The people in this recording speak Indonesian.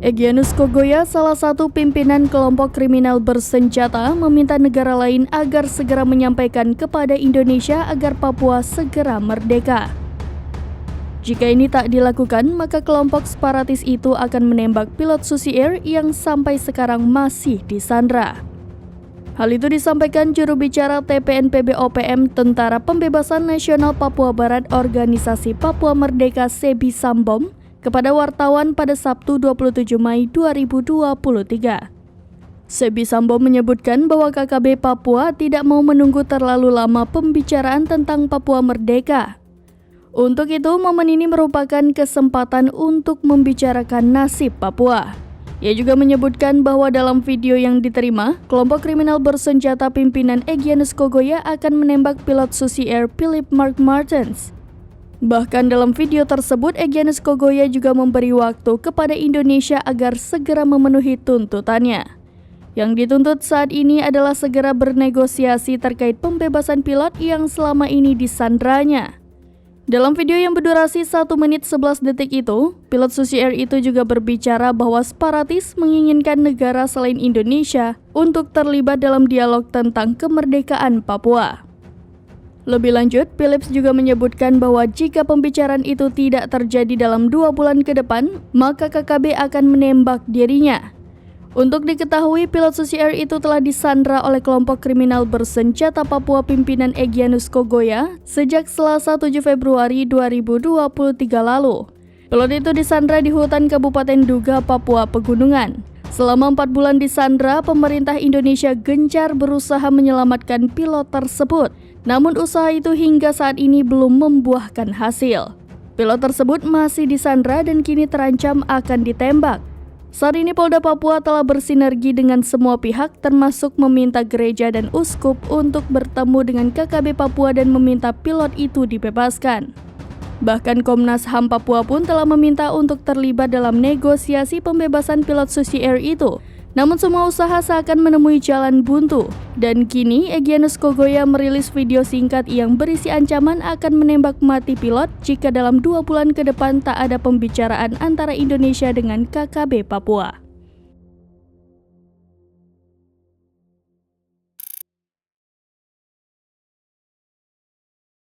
Egyanus Kogoya, salah satu pimpinan kelompok kriminal bersenjata, meminta negara lain agar segera menyampaikan kepada Indonesia agar Papua segera merdeka. Jika ini tak dilakukan, maka kelompok separatis itu akan menembak pilot Susi Air yang sampai sekarang masih disandra. Hal itu disampaikan juru bicara TPNPB-OPM Tentara Pembebasan Nasional Papua Barat Organisasi Papua Merdeka Sebi Sambom kepada wartawan pada Sabtu 27 Mei 2023. Sebi Sambom menyebutkan bahwa KKB Papua tidak mau menunggu terlalu lama pembicaraan tentang Papua merdeka. Untuk itu, momen ini merupakan kesempatan untuk membicarakan nasib Papua. Ia juga menyebutkan bahwa dalam video yang diterima, kelompok kriminal bersenjata pimpinan Egyanus Kogoya akan menembak pilot Susi Air Philip Mark Martens. Bahkan dalam video tersebut, Egyanus Kogoya juga memberi waktu kepada Indonesia agar segera memenuhi tuntutannya. Yang dituntut saat ini adalah segera bernegosiasi terkait pembebasan pilot yang selama ini disandranya. Dalam video yang berdurasi 1 menit 11 detik itu, pilot Susi Air itu juga berbicara bahwa separatis menginginkan negara selain Indonesia untuk terlibat dalam dialog tentang kemerdekaan Papua. Lebih lanjut, Phillips juga menyebutkan bahwa jika pembicaraan itu tidak terjadi dalam 2 bulan ke depan, maka KKB akan menembak dirinya. Untuk diketahui, pilot Susi Air itu telah disandra oleh kelompok kriminal bersenjata Papua pimpinan Egyanus Kogoya sejak Selasa 7 Februari 2023 lalu. Pilot itu disandra di hutan Kabupaten Duga, Papua Pegunungan. Selama 4 bulan disandra, pemerintah Indonesia gencar berusaha menyelamatkan pilot tersebut. Namun usaha itu hingga saat ini belum membuahkan hasil. Pilot tersebut masih disandra dan kini terancam akan ditembak. Saat ini Polda Papua telah bersinergi dengan semua pihak termasuk meminta gereja dan uskup untuk bertemu dengan KKB Papua dan meminta pilot itu dibebaskan. Bahkan Komnas HAM Papua pun telah meminta untuk terlibat dalam negosiasi pembebasan pilot Susi Air itu. Namun semua usaha seakan menemui jalan buntu. Dan kini Egyanus Kogoya merilis video singkat yang berisi ancaman akan menembak mati pilot jika dalam 2 bulan ke depan tak ada pembicaraan antara Indonesia dengan KKB Papua.